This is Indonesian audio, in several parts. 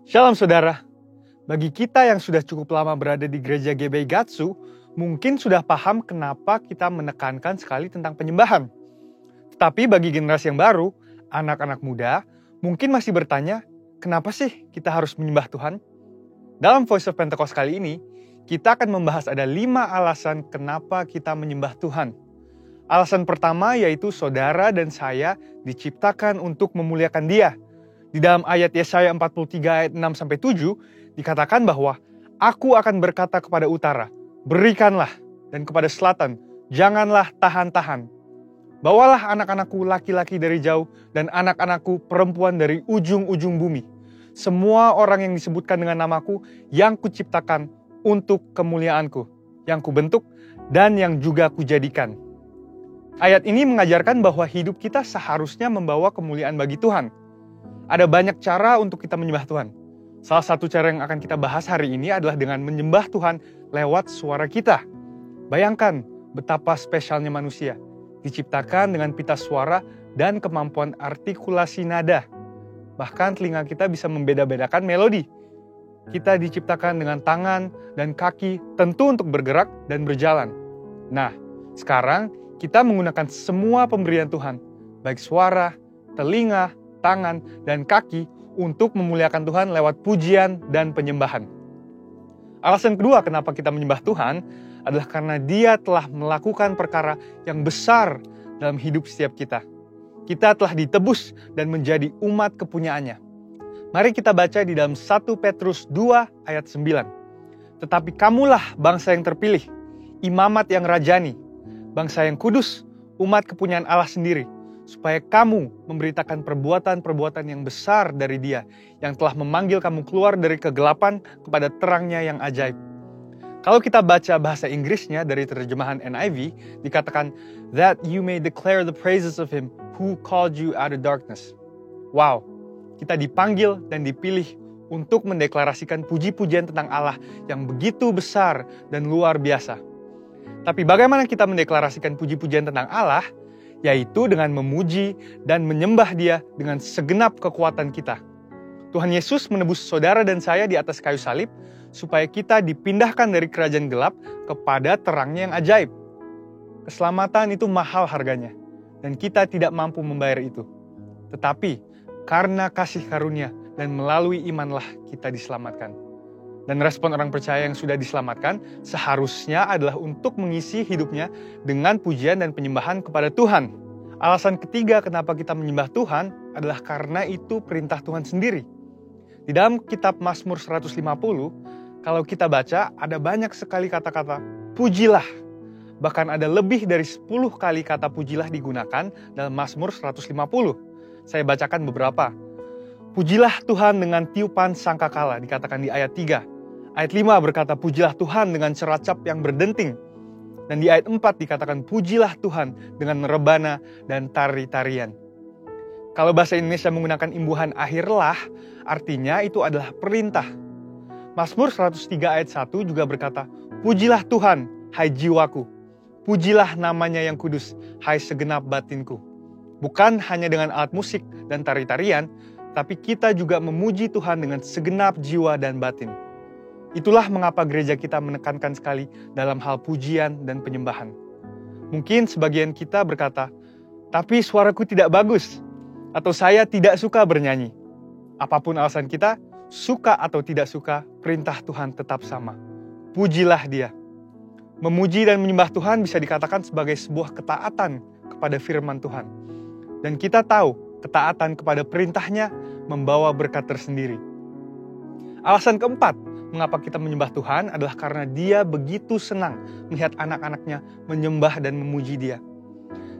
Shalom saudara, bagi kita yang sudah cukup lama berada di gereja GBI Gatsu, mungkin sudah paham kenapa kita menekankan sekali tentang penyembahan. Tetapi bagi generasi yang baru, anak-anak muda, mungkin masih bertanya, kenapa sih kita harus menyembah Tuhan? Dalam Voice of Pentecost kali ini, kita akan membahas ada 5 alasan kenapa kita menyembah Tuhan. Alasan pertama yaitu saudara dan saya diciptakan untuk memuliakan Dia. Di dalam ayat Yesaya 43 ayat 6-7 dikatakan bahwa aku akan berkata kepada utara, berikanlah, dan kepada selatan, janganlah tahan-tahan. Bawalah anak-anakku laki-laki dari jauh dan anak-anakku perempuan dari ujung-ujung bumi. Semua orang yang disebutkan dengan namaku yang kuciptakan untuk kemuliaanku, yang kubentuk dan yang juga kujadikan. Ayat ini mengajarkan bahwa hidup kita seharusnya membawa kemuliaan bagi Tuhan. Ada banyak cara untuk kita menyembah Tuhan. Salah satu cara yang akan kita bahas hari ini adalah dengan menyembah Tuhan lewat suara kita. Bayangkan betapa spesialnya manusia, diciptakan dengan pita suara dan kemampuan artikulasi nada. Bahkan telinga kita bisa membeda-bedakan melodi. Kita diciptakan dengan tangan dan kaki tentu untuk bergerak dan berjalan. Nah, sekarang kita menggunakan semua pemberian Tuhan, baik suara, telinga, tangan, dan kaki untuk memuliakan Tuhan lewat pujian dan penyembahan. Alasan kedua kenapa kita menyembah Tuhan adalah karena Dia telah melakukan perkara yang besar dalam hidup setiap kita. Kita telah ditebus dan menjadi umat kepunyaannya. Mari kita baca di dalam 1 Petrus 2 ayat 9. Tetapi kamulah bangsa yang terpilih, imamat yang rajani, bangsa yang kudus, umat kepunyaan Allah sendiri, supaya kamu memberitakan perbuatan-perbuatan yang besar dari Dia, yang telah memanggil kamu keluar dari kegelapan kepada terangnya yang ajaib. Kalau kita baca bahasa Inggrisnya dari terjemahan NIV, dikatakan, that you may declare the praises of Him who called you out of darkness. Wow, kita dipanggil dan dipilih untuk mendeklarasikan puji-pujian tentang Allah yang begitu besar dan luar biasa. Tapi bagaimana kita mendeklarasikan puji-pujian tentang Allah? Yaitu dengan memuji dan menyembah Dia dengan segenap kekuatan kita. Tuhan Yesus menebus saudara dan saya di atas kayu salib, supaya kita dipindahkan dari kerajaan gelap kepada terangnya yang ajaib. Keselamatan itu mahal harganya, dan kita tidak mampu membayar itu. Tetapi, karena kasih karunia dan melalui imanlah kita diselamatkan. Dan respon orang percaya yang sudah diselamatkan seharusnya adalah untuk mengisi hidupnya dengan pujian dan penyembahan kepada Tuhan. Alasan ketiga kenapa kita menyembah Tuhan adalah karena itu perintah Tuhan sendiri. Di dalam kitab Mazmur 150, kalau kita baca ada banyak sekali kata-kata pujilah. Bahkan ada lebih dari 10 kali kata pujilah digunakan dalam Mazmur 150. Saya bacakan beberapa. Pujilah Tuhan dengan tiupan sangkakala, dikatakan di ayat 3. Ayat 5 berkata, pujilah Tuhan dengan ceracap yang berdenting. Dan di ayat 4 dikatakan, pujilah Tuhan dengan rebana dan tari-tarian. Kalau bahasa Indonesia menggunakan imbuhan akhirlah, artinya itu adalah perintah. Mazmur 103 ayat 1 juga berkata, pujilah Tuhan, hai jiwaku. Pujilah namanya yang kudus, hai segenap batinku. Bukan hanya dengan alat musik dan tari-tarian, tapi kita juga memuji Tuhan dengan segenap jiwa dan batin. Itulah mengapa gereja kita menekankan sekali dalam hal pujian dan penyembahan. Mungkin sebagian kita berkata, tapi suaraku tidak bagus, atau saya tidak suka bernyanyi. Apapun alasan kita, suka atau tidak suka, perintah Tuhan tetap sama. Pujilah Dia. Memuji dan menyembah Tuhan bisa dikatakan sebagai sebuah ketaatan kepada firman Tuhan. Dan kita tahu, ketaatan kepada perintahnya membawa berkat tersendiri. Alasan keempat, mengapa kita menyembah Tuhan adalah karena Dia begitu senang melihat anak-anaknya menyembah dan memuji Dia.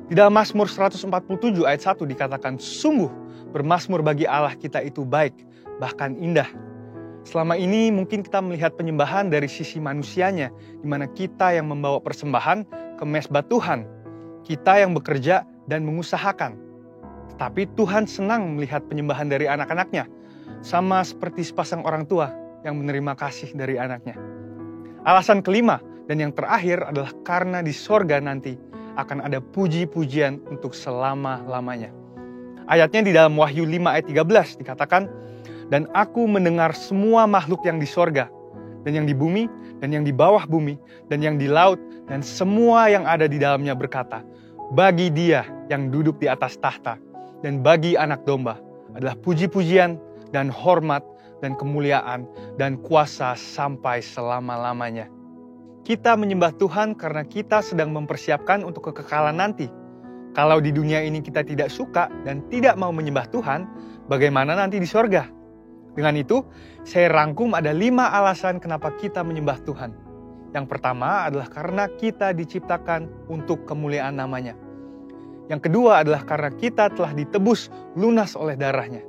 Di dalam Mazmur 147 ayat 1 dikatakan, sungguh bermazmur bagi Allah kita itu baik, bahkan indah. Selama ini mungkin kita melihat penyembahan dari sisi manusianya, di mana kita yang membawa persembahan ke mezbah Tuhan, kita yang bekerja dan mengusahakan. Tetapi Tuhan senang melihat penyembahan dari anak-anaknya, sama seperti sepasang orang tua yang menerima kasih dari anaknya. Alasan kelima dan yang terakhir adalah karena di sorga nanti akan ada puji-pujian untuk selama-lamanya. Ayatnya di dalam Wahyu 5 ayat 13 dikatakan, dan aku mendengar semua makhluk yang di sorga, dan yang di bumi, dan yang di bawah bumi, dan yang di laut, dan semua yang ada di dalamnya berkata, bagi Dia yang duduk di atas tahta, dan bagi Anak Domba adalah puji-pujian dan hormat dan kemuliaan dan kuasa sampai selama-lamanya. Kita menyembah Tuhan karena kita sedang mempersiapkan untuk kekekalan nanti. Kalau di dunia ini kita tidak suka dan tidak mau menyembah Tuhan, bagaimana nanti di sorga? Dengan itu, saya rangkum ada 5 alasan kenapa kita menyembah Tuhan. Yang pertama adalah karena kita diciptakan untuk kemuliaan namanya. Yang kedua adalah karena kita telah ditebus lunas oleh darahnya.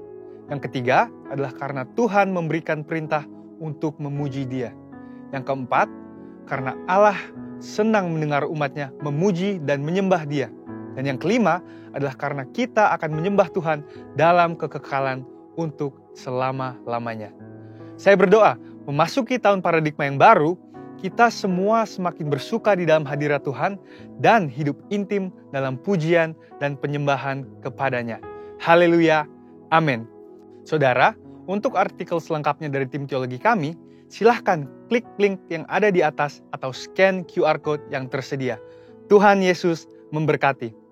Yang ketiga adalah karena Tuhan memberikan perintah untuk memuji Dia. Yang keempat, karena Allah senang mendengar umatnya memuji dan menyembah Dia. Dan yang kelima adalah karena kita akan menyembah Tuhan dalam kekekalan untuk selama-lamanya. Saya berdoa, memasuki tahun paradigma yang baru, kita semua semakin bersuka di dalam hadirat Tuhan dan hidup intim dalam pujian dan penyembahan kepadanya. Haleluya, amin. Saudara, untuk artikel selengkapnya dari tim teologi kami, silahkan klik link yang ada di atas atau scan QR Code yang tersedia. Tuhan Yesus memberkati.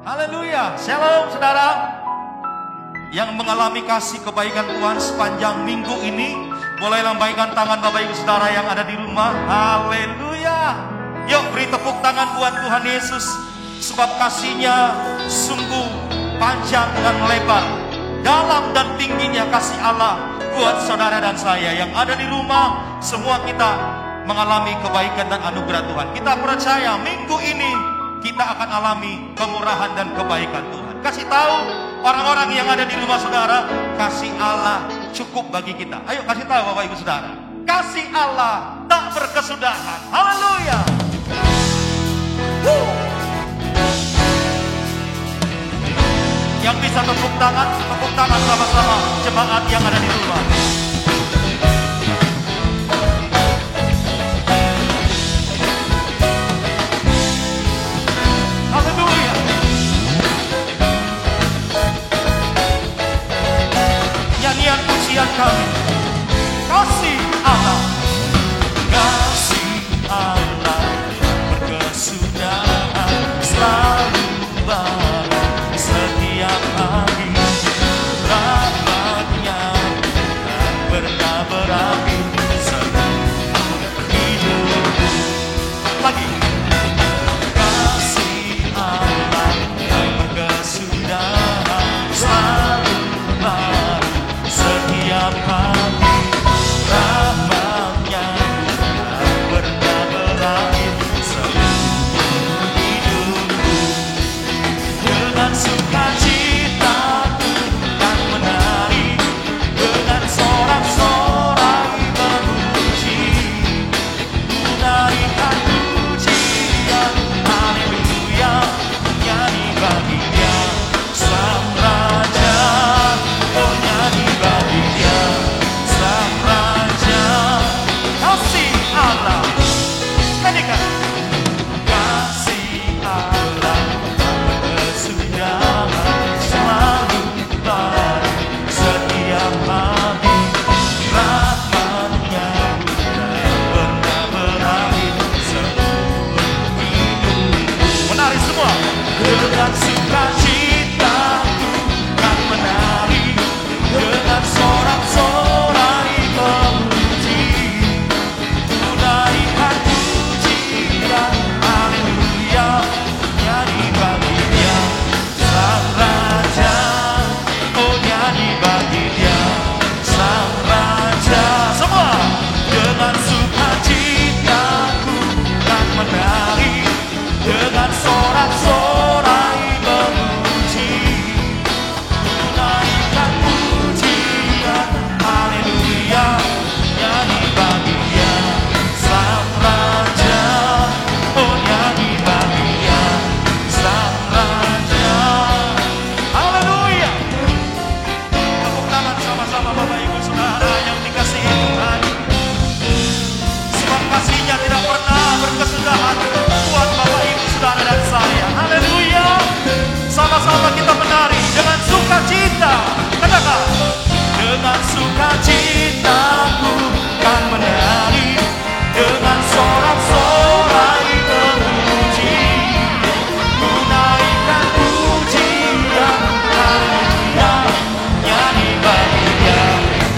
Haleluya, shalom saudara yang mengalami kasih kebaikan Tuhan sepanjang minggu ini. Boleh lambaikan tangan Bapak Ibu Saudara yang ada di rumah. Haleluya. Yuk beri tepuk tangan buat Tuhan Yesus, sebab kasih-Nya sungguh panjang dan lebar, dalam dan tingginya kasih Allah buat saudara dan saya yang ada di rumah. Semua kita mengalami kebaikan dan anugerah Tuhan. Kita percaya minggu ini kita akan alami kemurahan dan kebaikan Tuhan. Kasih tahu orang-orang yang ada di rumah saudara, kasih Allah cukup bagi kita. Ayo kasih tahu Bapak Ibu Saudara, kasih Allah tak berkesudahan. Haleluya. Yang bisa tepuk tangan sama-sama jemaat yang ada di rumah. Pujian kami, kasih Allah, kasih Allah berkesudahan, selalu baru setiap hari, rahmat-Nya dengan sukacitaku kan menari, dengan sorak-sorai memuji, ku naikkan pujian, haleluya, nyanyi bagi Dia Sang Raja, oh nyanyi bagi Dia Sang Raja. Semua dengan sukacitaku kan menari, dengan sorak-sorai memuji, ku naikkan pujian, haleluya, nyanyi bagi Dia Sang Raja, oh nyanyi bagi Dia Sang Raja. Haleluya. Tepuk tangan sama-sama Bapak Ibu Saudara yang dikasihi Tuhan. Sebab kasih-Nya tidak pernah berkesudahan buat Bapak Ibu Saudara dan saya. Haleluya. Sama-sama kita menari dengan sukacita. Katakan, dengan sukacitaku kan menari, dengan sorak-sorai memuji, ku naikkan pujian, haleluya, nyanyi bagi Dia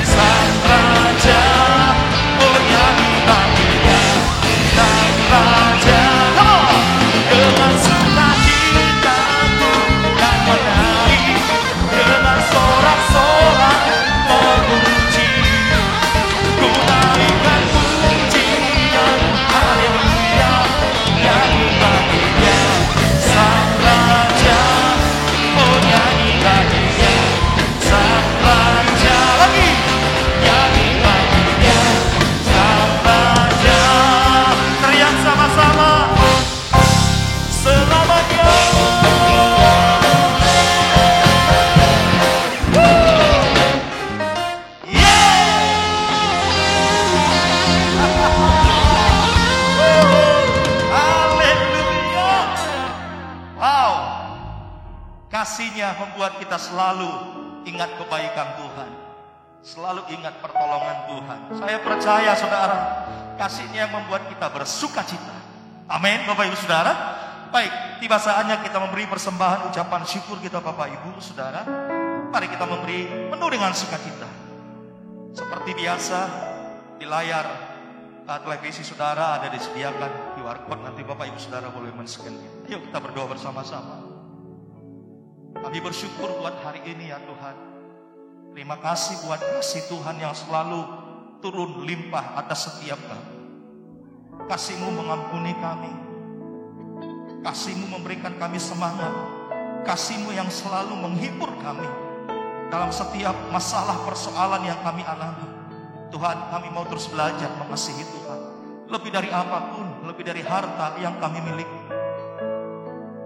Sang Raja, oh nyanyi bagi Dia Sang Raja. Come on. Dengan sukacitaku kan menari, dengan sorak-sorai memuji, ku naikkan pujian, haleluya, nyanyi bagi Dia Sang Raja, oh nyanyi bagi Dia Sang Raja. Lagi, nyanyi bagi Dia Sang Raja. Teriak sama-sama, selamanya. Haleluya. Wow. Kasih-Nya membuat kita selalu ingat kebaikan Tuhan, selalu ingat pertolongan Tuhan. Saya percaya saudara, kasih-Nya membuat kita bersukacita. Amin Bapak Ibu Saudara. Baik, tiba saatnya kita memberi persembahan ucapan syukur kita Bapak Ibu Saudara. Mari kita memberi penuh dengan sukacita. Seperti biasa di layar televisi saudara ada disediakan QR code, nanti Bapak Ibu Saudara boleh men-scan. Yuk kita berdoa bersama-sama. Kami bersyukur buat hari ini ya Tuhan. Terima kasih buat kasih Tuhan yang selalu turun limpah atas setiap kami. Kasih-Mu mengampuni kami, kasih-Mu memberikan kami semangat, kasih-Mu yang selalu menghibur kami dalam setiap masalah persoalan yang kami alami. Tuhan, kami mau terus belajar mengasihi Tuhan lebih dari apapun, lebih dari harta yang kami miliki.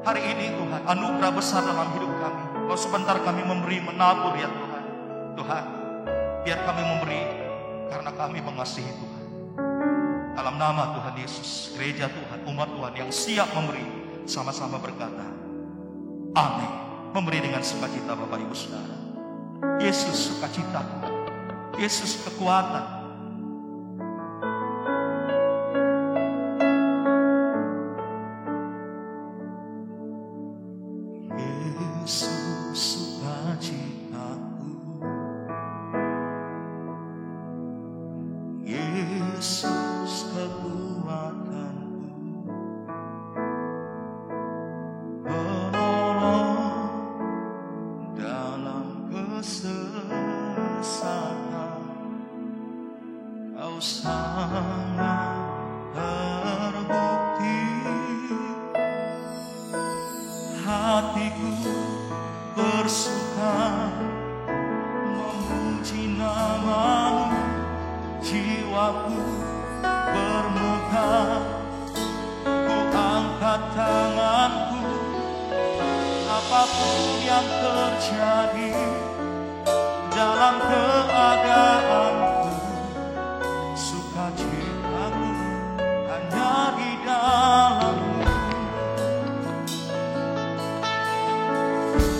Hari ini Tuhan, anugerah besar dalam hidup kami. Kalau sebentar kami memberi, menabur ya Tuhan. Tuhan, biar kami memberi karena kami mengasihi Tuhan. Dalam nama Tuhan Yesus, gereja Tuhan, umat Tuhan yang siap memberi, sama-sama berkata, amin. Memberi dengan sukacita Bapak Ibu Saudara. Yesus sukacita, Yesus kekuatan. Yesus sukacitaku, Yesus kekuatanku, penolong dalam kesesatan. Kau sangat terbukti, hatiku bersuka memuji nama-Mu, jiwaku bermegah, ku angkat tanganku, apapun yang terjadi dalam keadaanku, sukacitaku hanya di dalam-Mu.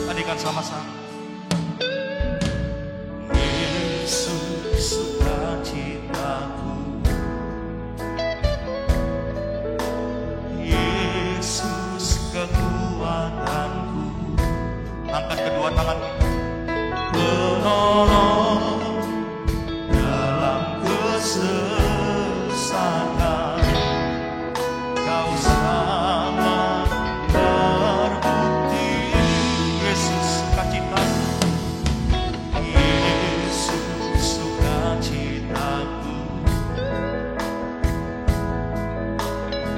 Tadikan sama-sama. Yesus sukacitaku, Yesus kekuatanku, tangan kita. Penolong dalam kesesakan, Kau sangat terbukti. Yesus sukacita, Yesus sukacitaku,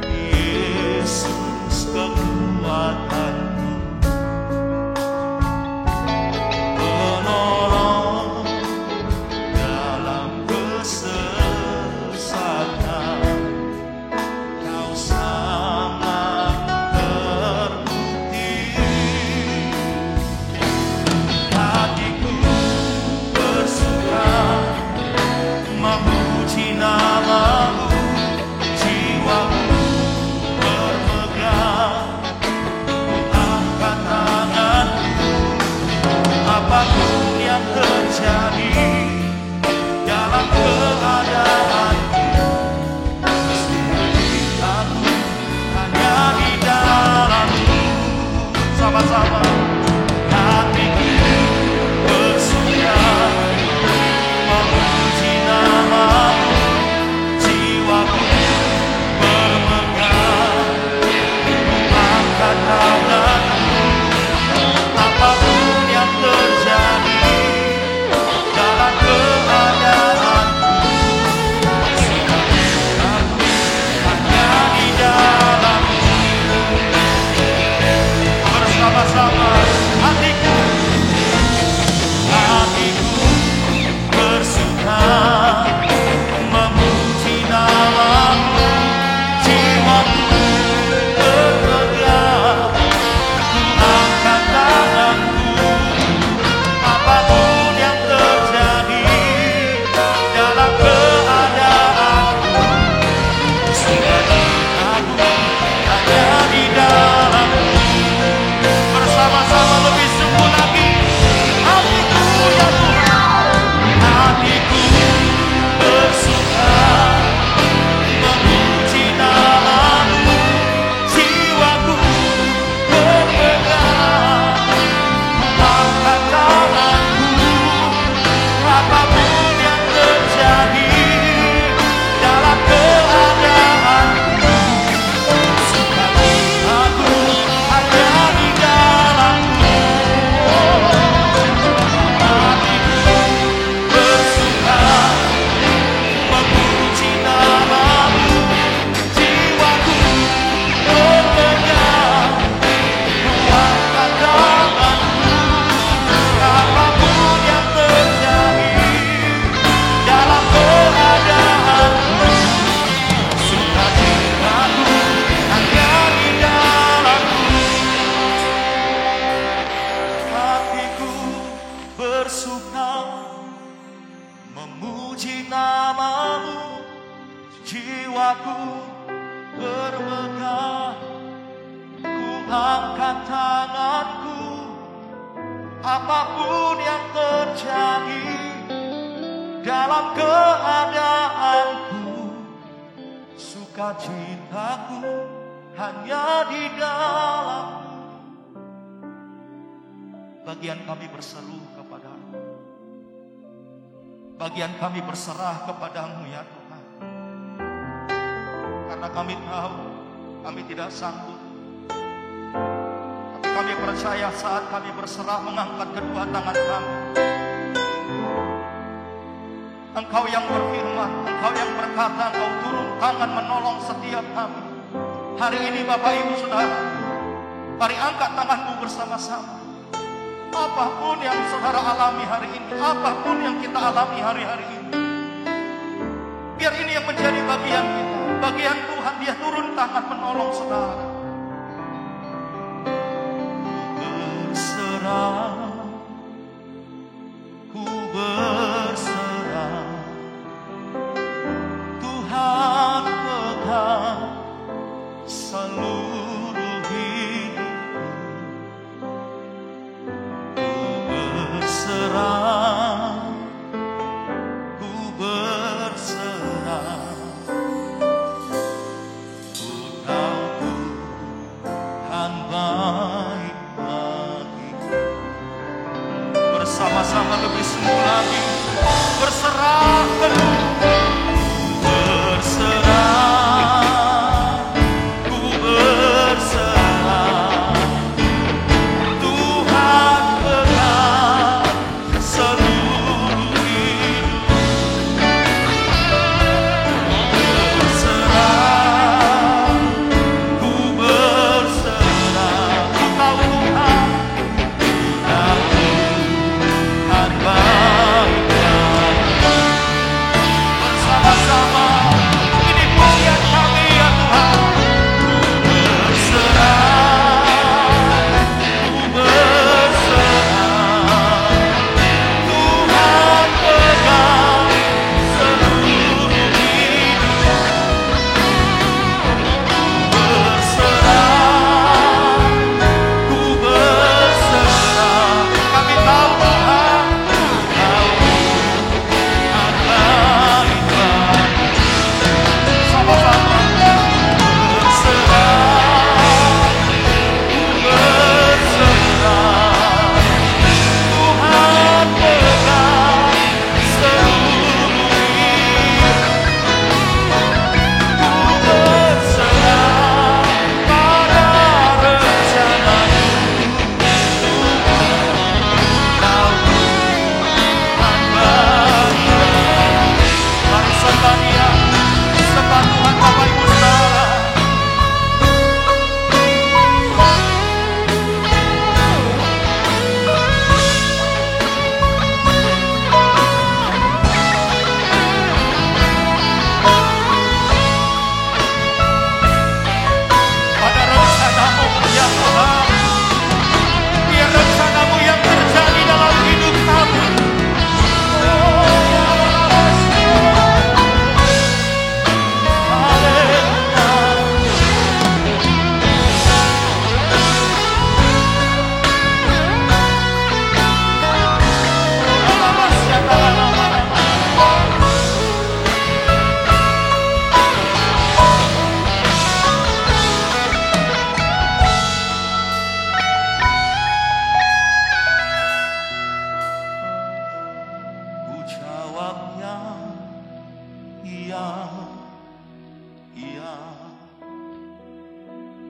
Yesus kekuatanku, penolong dalam kesesakan, Kau sangat terbukti. Hatiku bersuka memuji nama-Mu, jiwaku bermegah, angkat tanganku, apapun yang terjadi dalam keadaanku, aku hanya di dalam-Mu. Sama-sama. Hatiku bersuka memuji nama-Mu, jiwaku bermegah, angkat tanganku, apapun yang terjadi dalam keadaanku, aku hanya di dalam-Mu. Bersama-sama. Hatiku bersuka memuji nama-Mu, jiwaku bermegah, angkat tanganku, apapun yang terjadi dalam keadaanku, sukacitaku hanya di dalam-Mu. Bersama-sama lebih sungguh lagi. Hatiku ya Tuhan, hatiku bersuka memuji nama-Mu, jiwaku bermegah, angkat tanganku, apapun yang terjadi dalam keadaanku, sukacitaku hanya di dalam-Mu. Hatiku bersuka memuji nama-Mu, jiwaku bermegah, angkat tanganku, apapun yang terjadi dalam keadaanku, sukacitaku hanya di dalam-Mu. Hatiku bersuka memuji nama-Mu, jiwaku bermegah, ku angkat tanganku, apapun yang terjadi dalam keadaanku, sukacitaku hanya di dalam-Mu. Bagian kami berseru kepada-Mu, bagian kami berserah kepada-Mu ya Tuhan, karena kami tahu kami tidak sanggup, tapi kami percaya saat kami berserah mengangkat kedua tangan kami, Engkau yang berfirman, Engkau yang berkata, Engkau turun tangan menolong setiap kami. Hari ini Bapak Ibu Saudara, mari angkat tanganmu bersama-sama. Apapun yang saudara alami hari ini, apapun yang kita alami hari-hari ini, biar ini yang menjadi bagian kita. Bagian Tuhan, Dia turun tangan menolong saudara. Berserah, ku berserah, Tuhan pegang seluruh hidupku. Ku berserah, ku berserah, ku tahu Tuhan baik bagiku.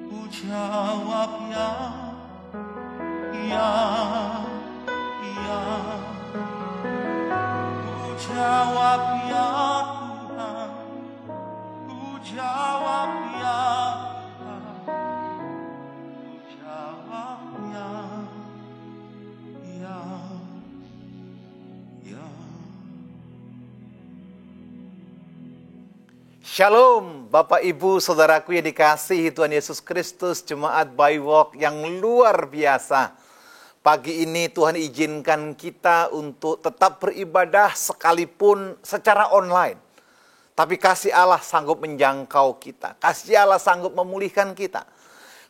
Ku jawab ya, ya, ya. Ku jawab ya Tuhan, ku jawab ya Tuhan, ku jawab ya, ya, ya. Shalom, Bapak Ibu Saudaraku yang dikasihi Tuhan Yesus Kristus, Jemaat Bywalk yang luar biasa. Pagi ini Tuhan izinkan kita untuk tetap beribadah sekalipun secara online. Tapi kasih Allah sanggup menjangkau kita. Kasih Allah sanggup memulihkan kita.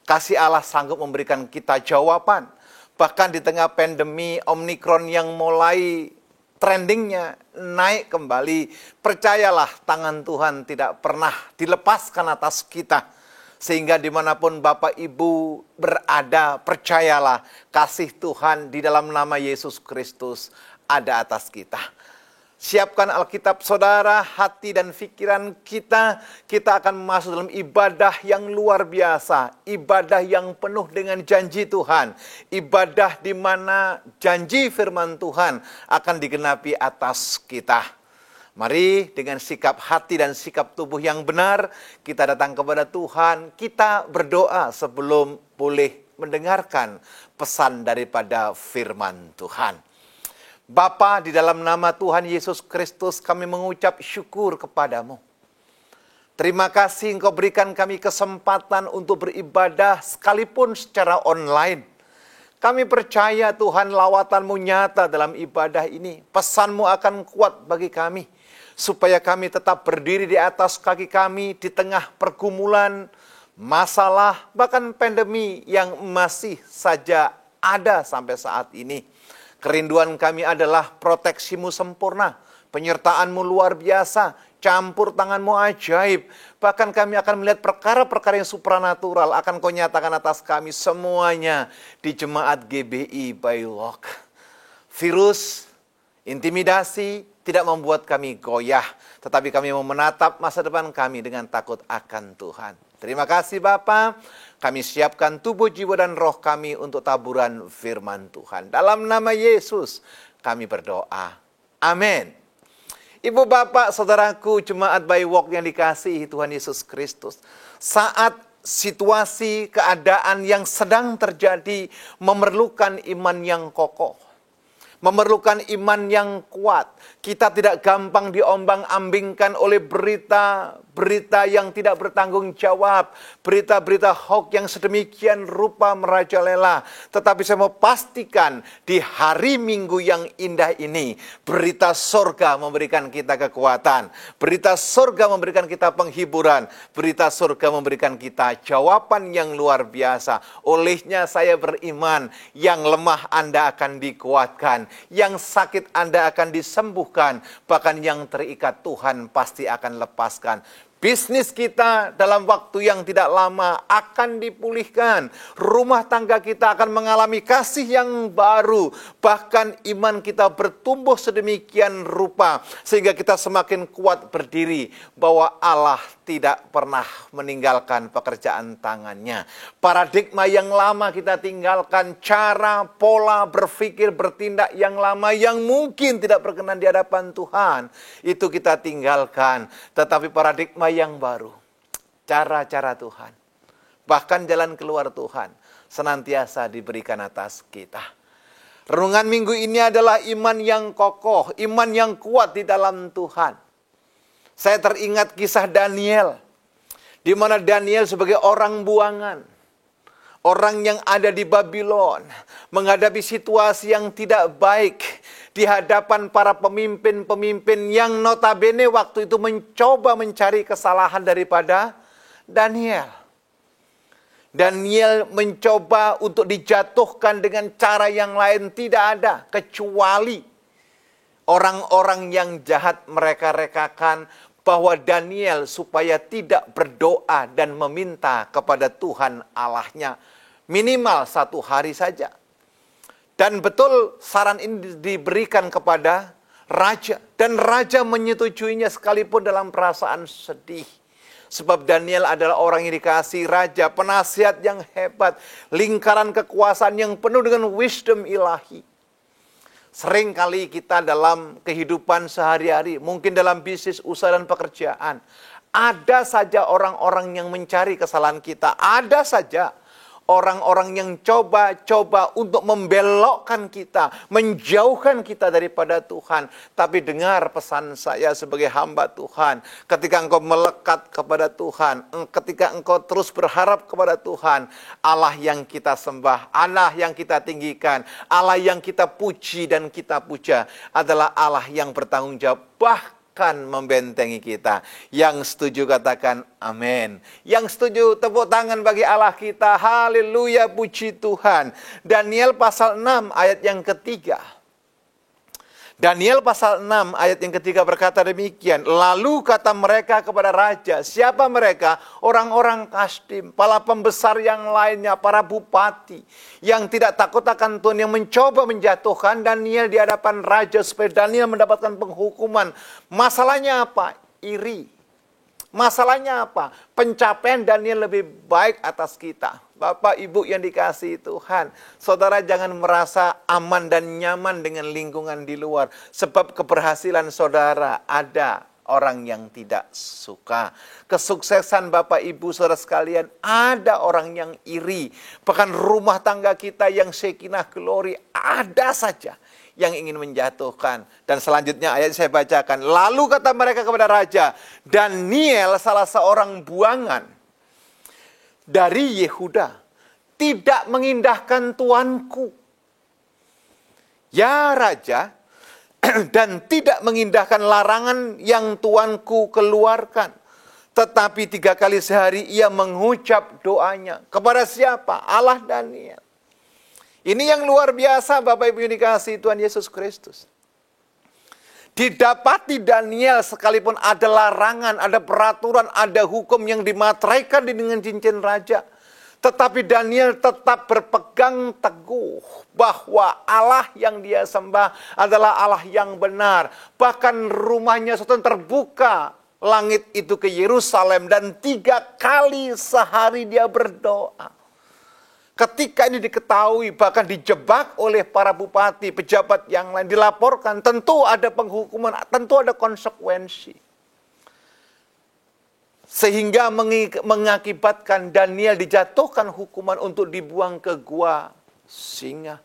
Kasih Allah sanggup memberikan kita jawaban. Bahkan di tengah pandemi Omikron yang mulai trendingnya naik kembali, percayalah tangan Tuhan tidak pernah dilepaskan atas kita. Sehingga dimanapun Bapak Ibu berada, percayalah kasih Tuhan di dalam nama Yesus Kristus ada atas kita. Siapkan Alkitab saudara, hati dan pikiran kita. Kita akan masuk dalam ibadah yang luar biasa. Ibadah yang penuh dengan janji Tuhan. Ibadah di mana janji firman Tuhan akan digenapi atas kita. Mari dengan sikap hati dan sikap tubuh yang benar, kita datang kepada Tuhan. Kita berdoa sebelum boleh mendengarkan pesan daripada firman Tuhan. Bapa, di dalam nama Tuhan Yesus Kristus kami mengucap syukur kepadamu. Terima kasih Engkau berikan kami kesempatan untuk beribadah sekalipun secara online. Kami percaya Tuhan lawatan-Mu nyata dalam ibadah ini. Pesan-Mu akan kuat bagi kami. Supaya kami tetap berdiri di atas kaki kami di tengah pergumulan, masalah, bahkan pandemi yang masih saja ada sampai saat ini. Kerinduan kami adalah proteksi-Mu sempurna, penyertaan-Mu luar biasa, campur tangan-Mu ajaib. Bahkan kami akan melihat perkara-perkara yang supranatural akan Kau nyatakan atas kami semuanya di Jemaat GBI Bywalk. Virus, intimidasi tidak membuat kami goyah, tetapi kami mau menatap masa depan kami dengan takut akan Tuhan. Terima kasih Bapa. Kami siapkan tubuh, jiwa, dan roh kami untuk taburan firman Tuhan. Dalam nama Yesus kami berdoa. Amin. Ibu, Bapak, Saudaraku, Jemaat Bywalk yang dikasihi Tuhan Yesus Kristus. Saat situasi, keadaan yang sedang terjadi memerlukan iman yang kokoh. Memerlukan iman yang kuat. Kita tidak gampang diombang-ambingkan oleh berita yang tidak bertanggung jawab. Berita-berita hoax yang sedemikian rupa merajalela. Tetapi saya mau pastikan di hari Minggu yang indah ini, berita surga memberikan kita kekuatan. Berita surga memberikan kita penghiburan. Berita surga memberikan kita jawaban yang luar biasa. Olehnya saya beriman, yang lemah Anda akan dikuatkan. Yang sakit Anda akan disembuhkan, bahkan yang terikat Tuhan pasti akan lepaskan. Bisnis kita dalam waktu yang tidak lama akan dipulihkan. Rumah tangga kita akan mengalami kasih yang baru. Bahkan iman kita bertumbuh sedemikian rupa sehingga kita semakin kuat berdiri bahwa Allah tidak pernah meninggalkan pekerjaan tangannya. Paradigma yang lama kita tinggalkan, cara, pola berpikir, bertindak yang lama yang mungkin tidak berkenan di hadapan Tuhan, itu kita tinggalkan. Tetapi paradigma yang baru, cara-cara Tuhan, bahkan jalan keluar Tuhan senantiasa diberikan atas kita. Renungan minggu ini adalah iman yang kokoh, iman yang kuat di dalam Tuhan. Saya teringat kisah Daniel, di mana Daniel sebagai orang buangan, orang yang ada di Babylon, menghadapi situasi yang tidak baik di hadapan para pemimpin-pemimpin yang notabene waktu itu mencoba mencari kesalahan daripada Daniel. Daniel mencoba untuk dijatuhkan dengan cara yang lain, tidak ada kecuali orang-orang yang jahat mereka rekakan bahwa Daniel supaya tidak berdoa dan meminta kepada Tuhan Allahnya minimal 1 hari saja. Dan betul saran ini diberikan kepada raja. Dan raja menyetujuinya sekalipun dalam perasaan sedih. Sebab Daniel adalah orang yang dikasihi raja, penasihat yang hebat, lingkaran kekuasaan yang penuh dengan wisdom ilahi. Sering kali kita dalam kehidupan sehari-hari, mungkin dalam bisnis, usaha, dan pekerjaan, ada saja orang-orang yang mencari kesalahan kita. Ada saja orang-orang yang coba-coba untuk membelokkan kita, menjauhkan kita daripada Tuhan. Tapi dengar pesan saya sebagai hamba Tuhan. Ketika engkau melekat kepada Tuhan, ketika engkau terus berharap kepada Tuhan, Allah yang kita sembah, Allah yang kita tinggikan, Allah yang kita puji dan kita puja adalah Allah yang bertanggung jawab, bahkan membentengi kita. Yang setuju katakan amin. Yang setuju tepuk tangan bagi Allah kita. Haleluya, puji Tuhan. Daniel pasal 6 ayat yang ketiga. Daniel pasal 6 ayat yang ketiga berkata demikian. Lalu kata mereka kepada raja. Siapa mereka? Orang-orang Kasdim, para pembesar yang lainnya, para bupati yang tidak takut akan Tuhan, yang mencoba menjatuhkan Daniel di hadapan raja supaya Daniel mendapatkan penghukuman. Masalahnya apa? Iri. Masalahnya apa? Pencapaian Daniel lebih baik atas kita. Bapak Ibu yang dikasihi Tuhan, saudara jangan merasa aman dan nyaman dengan lingkungan di luar. Sebab keberhasilan saudara ada orang yang tidak suka. Kesuksesan Bapak Ibu saudara sekalian, ada orang yang iri. Bahkan rumah tangga kita yang sekinah glory, ada saja yang ingin menjatuhkan. Dan selanjutnya ayat saya bacakan. Lalu kata mereka kepada raja, Daniel salah seorang buangan dari Yehuda tidak mengindahkan tuanku. Ya raja, dan tidak mengindahkan larangan yang tuanku keluarkan. Tetapi 3 kali sehari ia mengucap doanya. Kepada siapa? Allah Daniel. Ini yang luar biasa Bapak Ibu yang dikasihi Tuhan Yesus Kristus. Didapati Daniel sekalipun ada larangan, ada peraturan, ada hukum yang dimateraikan dengan cincin raja. Tetapi Daniel tetap berpegang teguh bahwa Allah yang dia sembah adalah Allah yang benar. Bahkan rumahnya sudah terbuka langit itu ke Yerusalem dan 3 kali sehari dia berdoa. Ketika ini diketahui, bahkan dijebak oleh para bupati, pejabat yang lain, dilaporkan, tentu ada penghukuman, tentu ada konsekuensi. Sehingga mengakibatkan Daniel dijatuhkan hukuman untuk dibuang ke gua singa.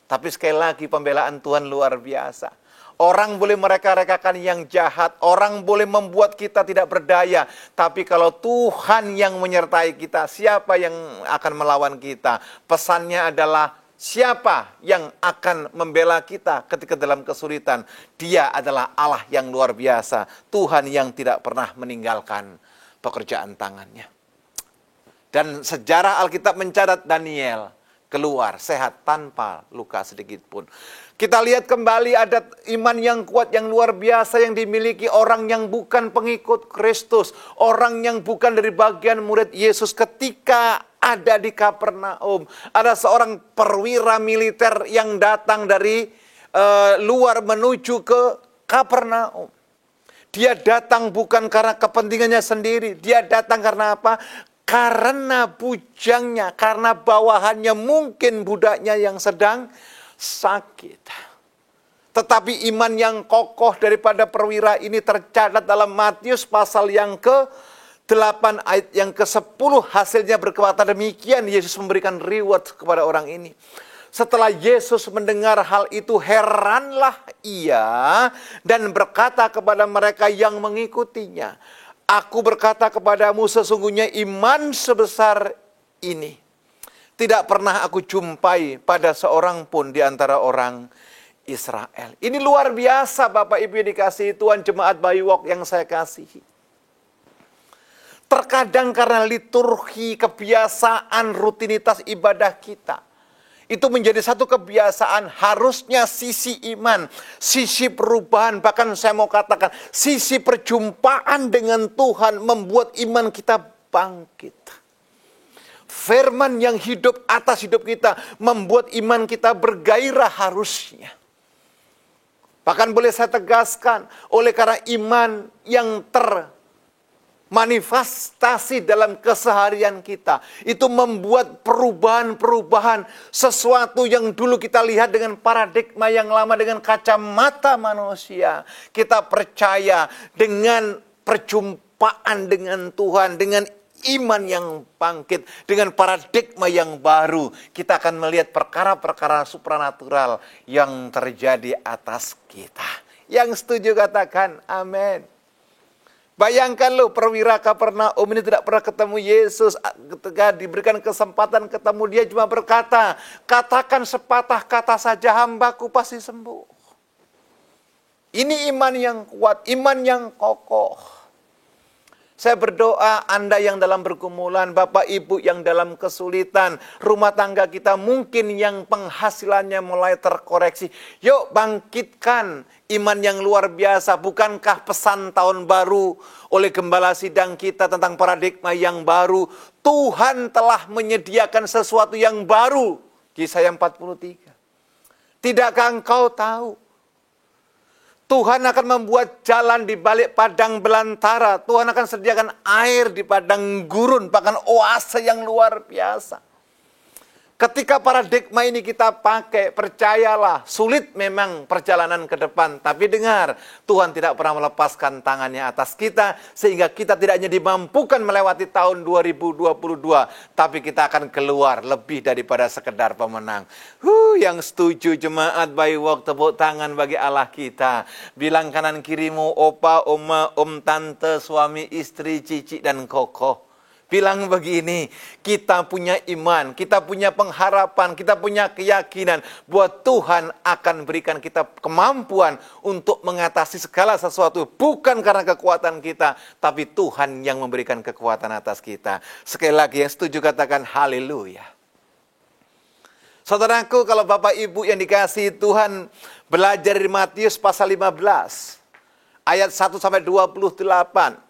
Tapi sekali lagi pembelaan Tuhan luar biasa. Orang boleh mereka-rekakan yang jahat. Orang boleh membuat kita tidak berdaya. Tapi kalau Tuhan yang menyertai kita, siapa yang akan melawan kita? Pesannya adalah siapa yang akan membela kita ketika dalam kesulitan? Dia adalah Allah yang luar biasa. Tuhan yang tidak pernah meninggalkan pekerjaan tangannya. Dan sejarah Alkitab mencatat Daniel keluar sehat tanpa luka sedikit pun. Kita lihat kembali ada iman yang kuat, yang luar biasa yang dimiliki orang yang bukan pengikut Kristus. Orang yang bukan dari bagian murid Yesus ketika ada di Kapernaum. Ada seorang perwira militer yang datang dari luar menuju ke Kapernaum. Dia datang bukan karena kepentingannya sendiri. Dia datang karena apa? Karena bujangnya, karena bawahannya mungkin budaknya yang sedang sakit. Tetapi iman yang kokoh daripada perwira ini tercatat dalam Matius pasal yang ke-8 ayat yang ke-10. Hasilnya berkata demikian, Yesus memberikan reward kepada orang ini. Setelah Yesus mendengar hal itu, heranlah ia dan berkata kepada mereka yang mengikutinya, aku berkata kepadamu sesungguhnya iman sebesar ini tidak pernah aku jumpai pada seorang pun di antara orang Israel. Ini luar biasa Bapak Ibu yang dikasihi Tuhan, jemaat Bayu Walk yang saya kasihi. Terkadang karena liturgi, kebiasaan, rutinitas ibadah kita, itu menjadi satu kebiasaan. Harusnya sisi iman, sisi perubahan, bahkan saya mau katakan sisi perjumpaan dengan Tuhan membuat iman kita bangkit. Firman yang hidup atas hidup kita membuat iman kita bergairah harusnya. Bahkan boleh saya tegaskan, oleh karena iman yang manifestasi dalam keseharian kita. Itu membuat perubahan-perubahan. Sesuatu yang dulu kita lihat dengan paradigma yang lama, dengan kacamata manusia. Kita percaya dengan perjumpaan dengan Tuhan, dengan iman yang bangkit, dengan paradigma yang baru. Kita akan melihat perkara-perkara supranatural yang terjadi atas kita. Yang setuju katakan amin. Bayangkan loh, perwira Kapernaum ini tidak pernah ketemu Yesus. Ketika diberikan kesempatan ketemu, dia cuma berkata, katakan sepatah kata saja, hambaku pasti sembuh. Ini iman yang kuat, iman yang kokoh. Saya berdoa Anda yang dalam pergumulan, Bapak Ibu yang dalam kesulitan, rumah tangga kita mungkin yang penghasilannya mulai terkoreksi. Yuk bangkitkan iman yang luar biasa. Bukankah pesan tahun baru oleh gembala sidang kita tentang paradigma yang baru? Tuhan telah menyediakan sesuatu yang baru. Yesaya 43. Tidakkah engkau tahu? Tuhan akan membuat jalan di balik padang belantara. Tuhan akan sediakan air di padang gurun, bahkan oase yang luar biasa. Ketika paradigma ini kita pakai, percayalah, sulit memang perjalanan ke depan. Tapi dengar, Tuhan tidak pernah melepaskan tangannya atas kita, sehingga kita tidak hanya dimampukan melewati tahun 2022, tapi kita akan keluar lebih daripada sekedar pemenang. Yang setuju jemaat by walk, tepuk tangan bagi Allah kita. Bilang kanan kirimu, opa, oma, om, tante, suami, istri, cici, dan koko. Bilang begini, kita punya iman, kita punya pengharapan, kita punya keyakinan bahwa Tuhan akan berikan kita kemampuan untuk mengatasi segala sesuatu. Bukan karena kekuatan kita, tapi Tuhan yang memberikan kekuatan atas kita. Sekali lagi yang setuju katakan haleluya. Saudaraku, kalau Bapak Ibu yang dikasihi Tuhan belajar dari Matius pasal 15, ayat 1-28.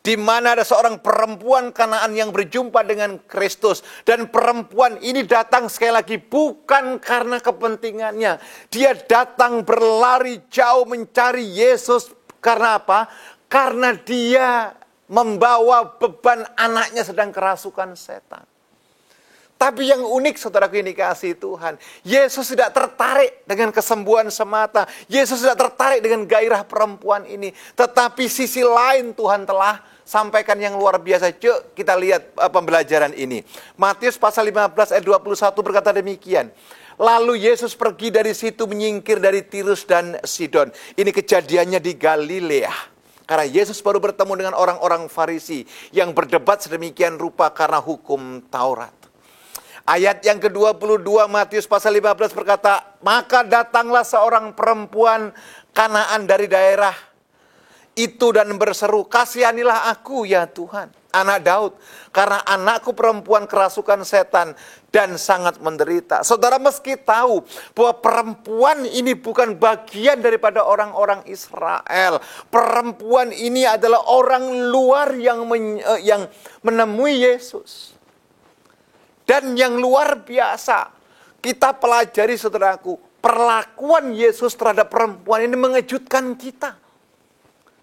Di mana ada seorang perempuan Kanaan yang berjumpa dengan Kristus. Dan perempuan ini datang sekali lagi bukan karena kepentingannya. Dia datang berlari jauh mencari Yesus. Karena apa? Karena dia membawa beban anaknya sedang kerasukan setan. Tapi yang unik saudaraku yang dikasihi Tuhan, Yesus tidak tertarik dengan kesembuhan semata. Yesus tidak tertarik dengan gairah perempuan ini. Tetapi sisi lain Tuhan telah sampaikan yang luar biasa. Cuk, kita lihat pembelajaran ini. Matius pasal 15 ayat 21 berkata demikian. Lalu Yesus pergi dari situ menyingkir dari Tirus dan Sidon. Ini kejadiannya di Galilea. Karena Yesus baru bertemu dengan orang-orang Farisi yang berdebat sedemikian rupa karena hukum Taurat. Ayat yang ke-22 Matius pasal 15 berkata, maka datanglah seorang perempuan Kanaan dari daerah itu dan berseru, kasihanilah aku ya Tuhan, anak Daud, karena anakku perempuan kerasukan setan dan sangat menderita. Saudara meski tahu bahwa perempuan ini bukan bagian daripada orang-orang Israel. Perempuan ini adalah orang luar yang menemui Yesus. Dan yang luar biasa, kita pelajari saudaraku, perlakuan Yesus terhadap perempuan ini mengejutkan kita.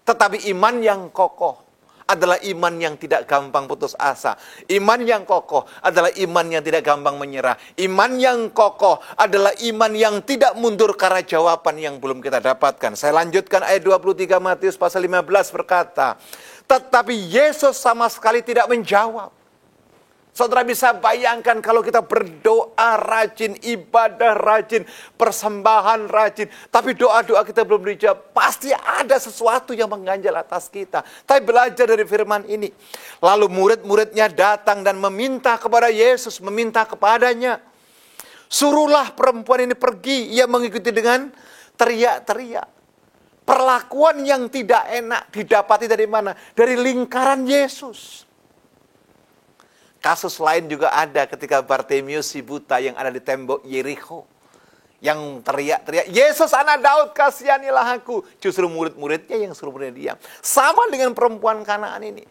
Tetapi iman yang kokoh adalah iman yang tidak gampang putus asa. Iman yang kokoh adalah iman yang tidak gampang menyerah. Iman yang kokoh adalah iman yang tidak mundur karena jawaban yang belum kita dapatkan. Saya lanjutkan ayat 23 Matius pasal 15 berkata, tetapi Yesus sama sekali tidak menjawab. Saudara bisa bayangkan kalau kita berdoa rajin, ibadah rajin, persembahan rajin, tapi doa-doa kita belum dijawab, pasti ada sesuatu yang mengganjal atas kita. Tapi belajar dari firman ini. Lalu murid-muridnya datang dan meminta kepada Yesus, meminta kepadanya, suruhlah perempuan ini pergi. Ia mengikuti dengan teriak-teriak. Perlakuan yang tidak enak didapati dari mana? Dari lingkaran Yesus. Kasus lain juga ada ketika Bartimius si buta yang ada di tembok Yeriko. Yang teriak-teriak, Yesus anak Daud kasihanilah aku. Justru murid-muridnya yang suruh diam. Sama dengan perempuan Kanaan ini.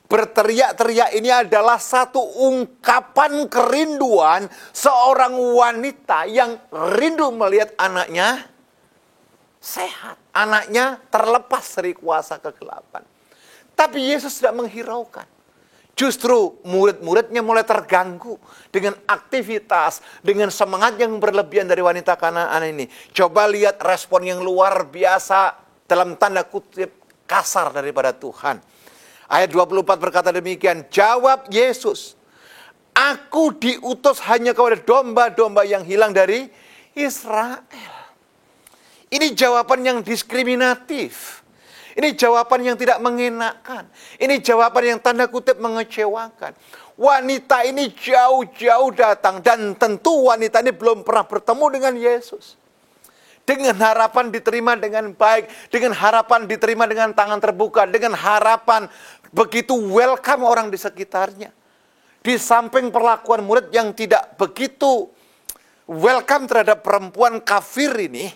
Berteriak-teriak ini adalah satu ungkapan kerinduan seorang wanita yang rindu melihat anaknya sehat. Anaknya terlepas dari kuasa kegelapan. Tapi Yesus tidak menghiraukan. Justru murid-muridnya mulai terganggu dengan aktivitas, dengan semangat yang berlebihan dari wanita Kanaan ini. Coba lihat respon yang luar biasa, dalam tanda kutip kasar daripada Tuhan. Ayat 24 berkata demikian, jawab Yesus, aku diutus hanya kepada domba-domba yang hilang dari Israel. Ini jawaban yang diskriminatif. Ini jawaban yang tidak mengenakan. Ini jawaban yang tanda kutip mengecewakan. Wanita ini jauh-jauh datang. Dan tentu wanita ini belum pernah bertemu dengan Yesus. Dengan harapan diterima dengan baik. Dengan harapan diterima dengan tangan terbuka. Dengan harapan begitu welcome orang di sekitarnya. Di samping perlakuan murid yang tidak begitu welcome terhadap perempuan kafir ini.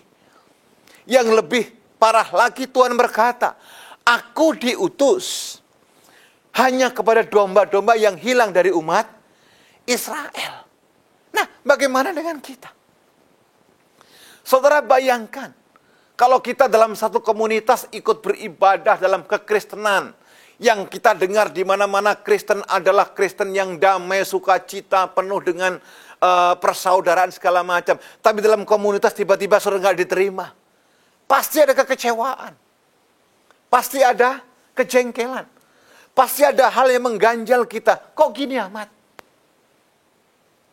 Yang lebih parah lagi Tuhan berkata, aku diutus hanya kepada domba-domba yang hilang dari umat Israel. Nah, bagaimana dengan kita? Saudara bayangkan, kalau kita dalam satu komunitas ikut beribadah dalam kekristenan, yang kita dengar di mana-mana Kristen adalah Kristen yang damai, sukacita, penuh dengan persaudaraan segala macam. Tapi dalam komunitas tiba-tiba saudara nggak diterima. Pasti ada kekecewaan. Pasti ada kejengkelan. Pasti ada hal yang mengganjal kita. Kok gini amat?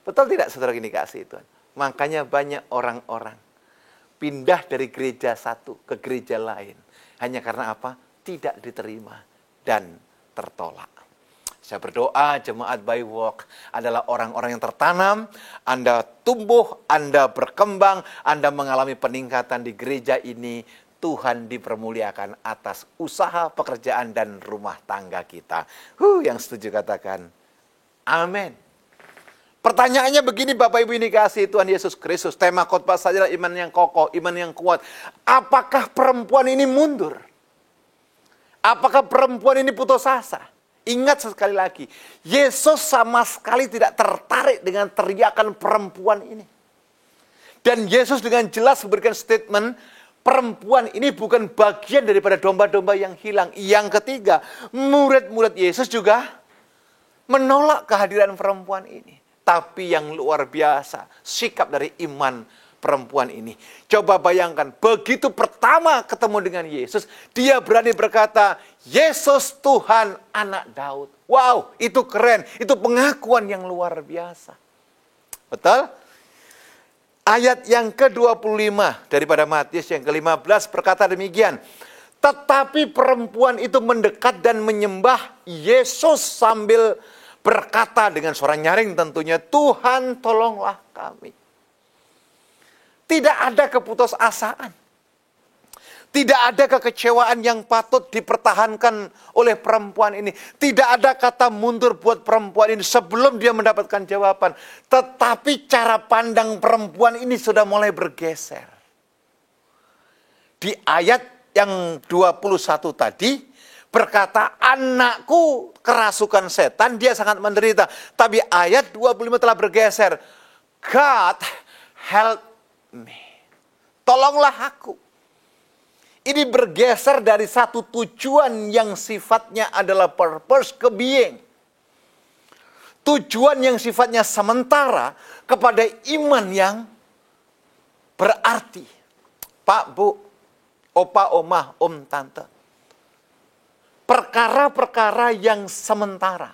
Betul tidak saudara ini kasih Tuhan? Makanya banyak orang-orang pindah dari gereja satu ke gereja lain. Hanya karena apa? Tidak diterima dan tertolak. Saya berdoa jemaat By Walk adalah orang-orang yang tertanam, Anda tumbuh, Anda berkembang, Anda mengalami peningkatan di gereja ini, Tuhan dipermuliakan atas usaha, pekerjaan, dan rumah tangga kita. Yang setuju katakan, amin. Pertanyaannya begini Bapak Ibu ini kasih Tuhan Yesus Kristus, tema khotbah saja adalah iman yang kokoh, iman yang kuat. Apakah perempuan ini mundur? Apakah perempuan ini putus asa? Ingat sekali lagi, Yesus sama sekali tidak tertarik dengan teriakan perempuan ini. Dan Yesus dengan jelas memberikan statement, perempuan ini bukan bagian daripada domba-domba yang hilang. Yang ketiga, murid-murid Yesus juga menolak kehadiran perempuan ini. Tapi yang luar biasa, sikap dari iman perempuan ini. Coba bayangkan, begitu pertama ketemu dengan Yesus, dia berani berkata, Yesus Tuhan anak Daud. Wow, itu keren. Itu pengakuan yang luar biasa. Betul? Ayat yang ke-25 daripada Matius yang ke-15 berkata demikian. Tetapi perempuan itu mendekat dan menyembah Yesus sambil berkata dengan suara nyaring tentunya, Tuhan tolonglah kami. Tidak ada keputusasaan. Tidak ada kekecewaan yang patut dipertahankan oleh perempuan ini. Tidak ada kata mundur buat perempuan ini sebelum dia mendapatkan jawaban. Tetapi cara pandang perempuan ini sudah mulai bergeser. Di ayat yang 21 tadi berkata, anakku kerasukan setan, dia sangat menderita. Tapi ayat 25 telah bergeser. God help me. Tolonglah aku. Ini bergeser dari satu tujuan yang sifatnya adalah purpose ke being. Tujuan yang sifatnya sementara kepada iman yang berarti. Pak, Bu, opa, oma, om, tante. Perkara-perkara yang sementara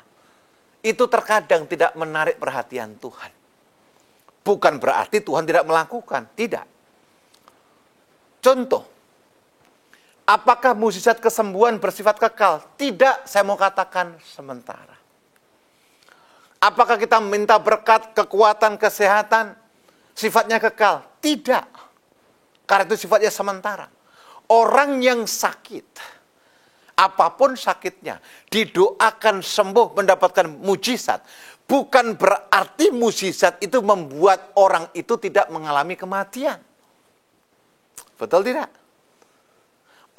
itu terkadang tidak menarik perhatian Tuhan. Bukan berarti Tuhan tidak melakukan, tidak. Contoh, apakah mukjizat kesembuhan bersifat kekal? Tidak, saya mau katakan sementara. Apakah kita minta berkat, kekuatan, kesehatan, sifatnya kekal? Tidak, karena itu sifatnya sementara. Orang yang sakit, apapun sakitnya, didoakan sembuh mendapatkan mukjizat. Bukan berarti mukjizat itu membuat orang itu tidak mengalami kematian. Betul tidak?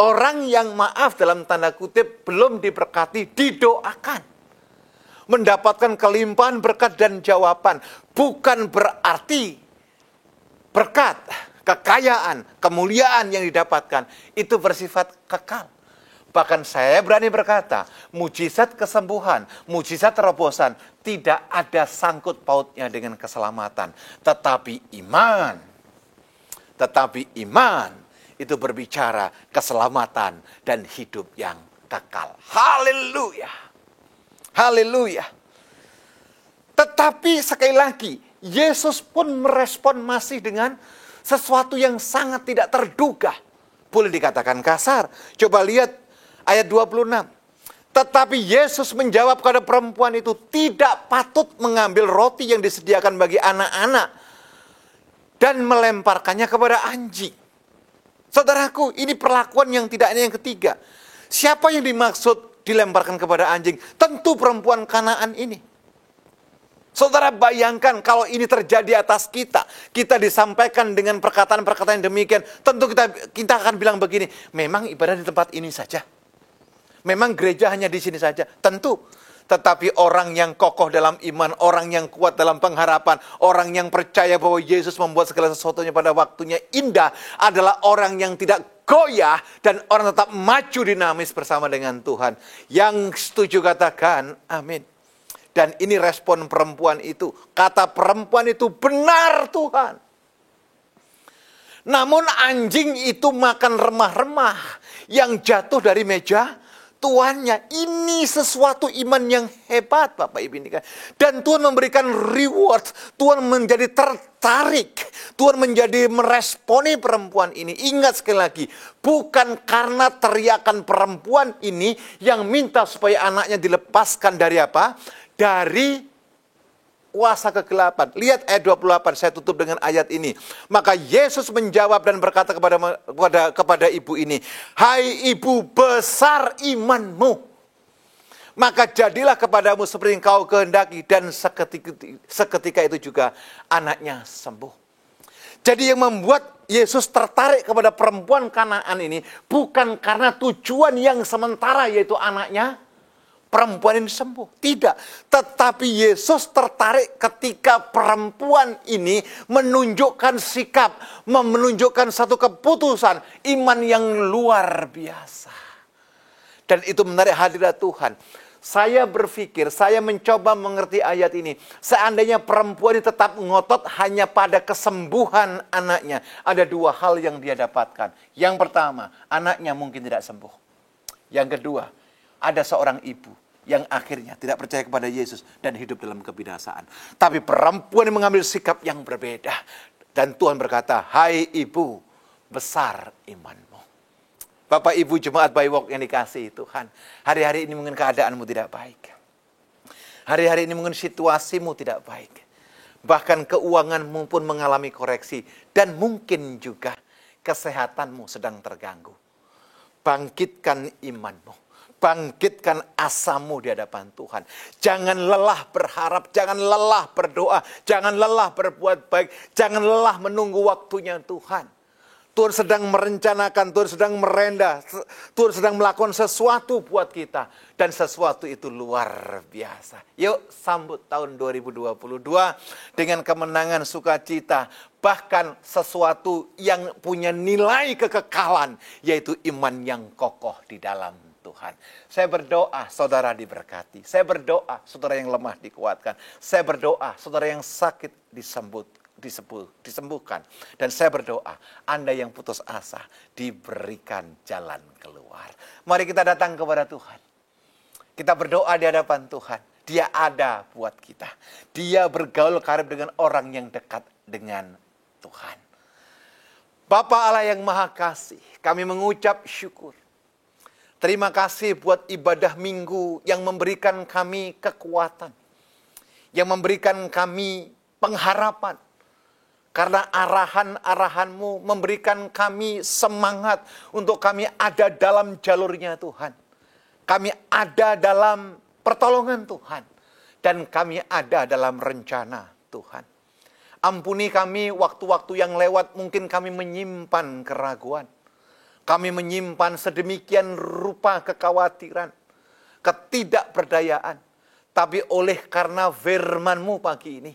Orang yang maaf dalam tanda kutip belum diberkati, didoakan. Mendapatkan kelimpahan berkat dan jawaban. Bukan berarti berkat, kekayaan, kemuliaan yang didapatkan itu bersifat kekal. Bahkan saya berani berkata, mujizat kesembuhan, mujizat terobosan, tidak ada sangkut pautnya dengan keselamatan. Tetapi iman itu berbicara keselamatan dan hidup yang kekal. Haleluya. Haleluya. Tetapi sekali lagi, Yesus pun merespon masih dengan sesuatu yang sangat tidak terduga. Boleh dikatakan kasar. Coba lihat ayat 26. Tetapi Yesus menjawab kepada perempuan itu, tidak patut mengambil roti yang disediakan bagi anak-anak dan melemparkannya kepada anjing. Saudaraku, ini perlakuan yang tidak ada yang ketiga. Siapa yang dimaksud dilemparkan kepada anjing? Tentu perempuan Kanaan ini. Saudara bayangkan kalau ini terjadi atas kita. Kita disampaikan dengan perkataan-perkataan yang demikian. Tentu kita akan bilang begini, memang ibadah di tempat ini saja. Memang gereja hanya di sini saja. Tentu. Tetapi orang yang kokoh dalam iman, orang yang kuat dalam pengharapan, orang yang percaya bahwa Yesus membuat segala sesuatunya pada waktunya indah, adalah orang yang tidak goyah dan orang tetap maju dinamis bersama dengan Tuhan. Yang setuju katakan amin. Dan ini respon perempuan itu. Kata perempuan itu, benar Tuhan. Namun anjing itu makan remah-remah yang jatuh dari meja tuannya. Ini sesuatu iman yang hebat, Bapak Ibu ini kan. Dan Tuhan memberikan reward. Tuhan menjadi tertarik. Tuhan menjadi meresponi perempuan ini. Ingat sekali lagi, bukan karena teriakan perempuan ini yang minta supaya anaknya dilepaskan dari apa? Dari kuasa kegelapan. Lihat ayat 28, saya tutup dengan ayat ini. Maka Yesus menjawab dan berkata kepada ibu ini, hai ibu, besar imanmu. Maka jadilah kepadamu seperti yang kau kehendaki. Dan seketika itu juga anaknya sembuh. Jadi yang membuat Yesus tertarik kepada perempuan Kanaan ini bukan karena tujuan yang sementara, yaitu anaknya perempuan ini sembuh. Tidak. Tetapi Yesus tertarik ketika perempuan ini menunjukkan sikap, menunjukkan satu keputusan, iman yang luar biasa. Dan itu menarik hadirat Tuhan. Saya berpikir, saya mencoba mengerti ayat ini. Seandainya perempuan ini tetap ngotot hanya pada kesembuhan anaknya, ada dua hal yang dia dapatkan. Yang pertama, anaknya mungkin tidak sembuh. Yang kedua, ada seorang ibu yang akhirnya tidak percaya kepada Yesus dan hidup dalam kebinasaan. Tapi perempuan yang mengambil sikap yang berbeda. Dan Tuhan berkata, hai ibu, besar imanmu. Bapak Ibu jemaat By Walk yang dikasihi Tuhan. Hari-hari ini mungkin keadaanmu tidak baik. Hari-hari ini mungkin situasimu tidak baik. Bahkan keuanganmu pun mengalami koreksi. Dan mungkin juga kesehatanmu sedang terganggu. Bangkitkan imanmu. Bangkitkan asamu di hadapan Tuhan. Jangan lelah berharap, jangan lelah berdoa, jangan lelah berbuat baik, jangan lelah menunggu waktunya Tuhan. Tuhan sedang merencanakan, Tuhan sedang merendah, Tuhan sedang melakukan sesuatu buat kita. Dan sesuatu itu luar biasa. Yuk sambut tahun 2022 dengan kemenangan sukacita. Bahkan sesuatu yang punya nilai kekekalan, yaitu iman yang kokoh di dalam Tuhan. Saya berdoa saudara diberkati. Saya berdoa saudara yang lemah dikuatkan. Saya berdoa saudara yang sakit disembuhkan. Dan saya berdoa Anda yang putus asa diberikan jalan keluar. Mari kita datang kepada Tuhan. Kita berdoa di hadapan Tuhan. Dia ada buat kita. Dia bergaul karib dengan orang yang dekat dengan Tuhan. Bapa Allah yang Maha Kasih, kami mengucap syukur. Terima kasih buat ibadah minggu yang memberikan kami kekuatan. Yang memberikan kami pengharapan. Karena arahan-arahan-Mu memberikan kami semangat untuk kami ada dalam jalurnya Tuhan. Kami ada dalam pertolongan Tuhan. Dan kami ada dalam rencana Tuhan. Ampuni kami waktu-waktu yang lewat mungkin kami menyimpan keraguan. Kami menyimpan sedemikian rupa kekhawatiran, ketidakberdayaan. Tapi oleh karena firman-Mu pagi ini,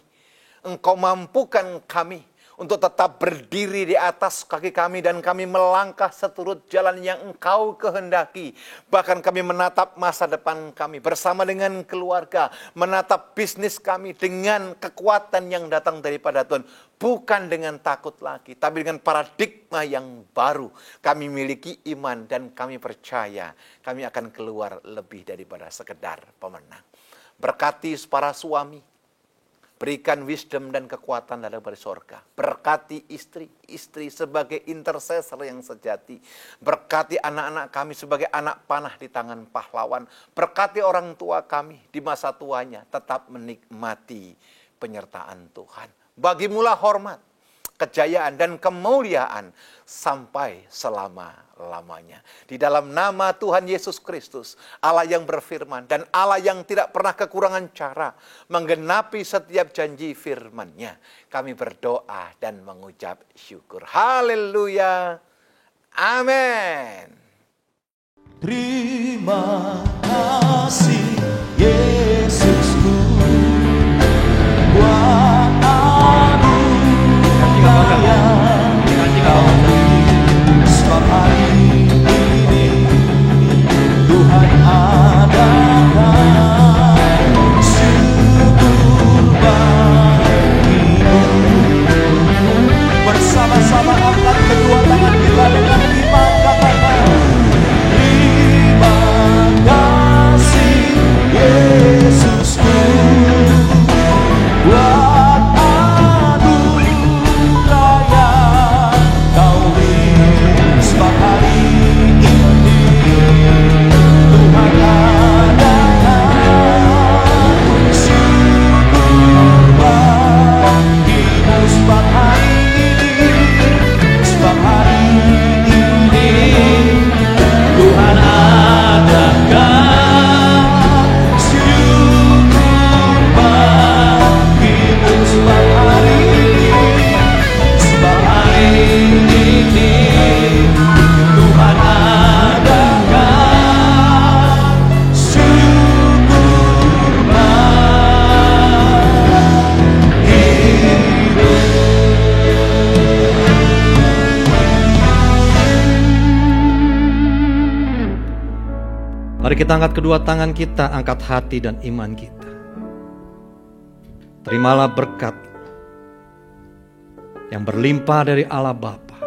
Engkau mampukan kami untuk tetap berdiri di atas kaki kami dan kami melangkah seturut jalan yang Engkau kehendaki. Bahkan kami menatap masa depan kami bersama dengan keluarga, menatap bisnis kami dengan kekuatan yang datang daripada Tuhan. Bukan dengan takut lagi, tapi dengan paradigma yang baru. Kami miliki iman dan kami percaya kami akan keluar lebih daripada sekedar pemenang. Berkati para suami, berikan wisdom dan kekuatan dari surga. Berkati istri sebagai intercessor yang sejati. Berkati anak-anak kami sebagai anak panah di tangan pahlawan. Berkati orang tua kami di masa tuanya tetap menikmati penyertaan Tuhan. Bagimulah hormat, kejayaan dan kemuliaan sampai selama-lamanya. Di dalam nama Tuhan Yesus Kristus, Allah yang berfirman dan Allah yang tidak pernah kekurangan cara menggenapi setiap janji firman-Nya, kami berdoa dan mengucap syukur. Haleluya. Amin. Terima kasih Yesusku buat sebab hari ini Tuhan adakan syukur bagimu. Bersama-sama angkat kedua tangan kita dengan iman, katakan terima kasih Yesusku buat anugerah yang Kau beri. Sebab hari ini Tuhan adakan syukur bagimu. Sebab hari ini Tuhan adakan syukur bagimu. Sebab hari ini Tuhan adakan syukur bagimu. Mari kita angkat kedua tangan kita, angkat hati dan iman kita. Terimalah berkat yang berlimpah dari Allah Bapa,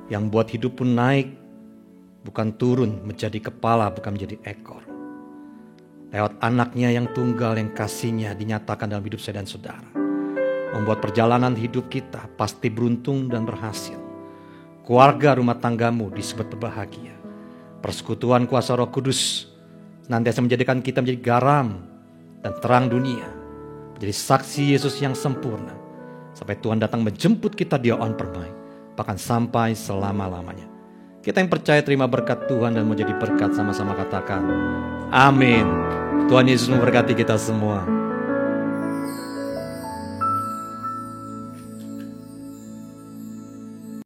yang buat hidup pun naik, bukan turun, menjadi kepala, bukan menjadi ekor. Lewat anaknya yang tunggal, yang kasihnya dinyatakan dalam hidup saya dan saudara. Membuat perjalanan hidup kita pasti beruntung dan berhasil. Keluarga rumah tanggamu disebut berbahagia. Persekutuan kuasa Roh Kudus senantiasa menjadikan kita menjadi garam dan terang dunia. Menjadi saksi Yesus yang sempurna. Sampai Tuhan datang menjemput kita di awan permai. Bahkan sampai selama-lamanya. Kita yang percaya terima berkat Tuhan dan mau jadi berkat, sama-sama katakan amin. Tuhan Yesus memberkati kita semua.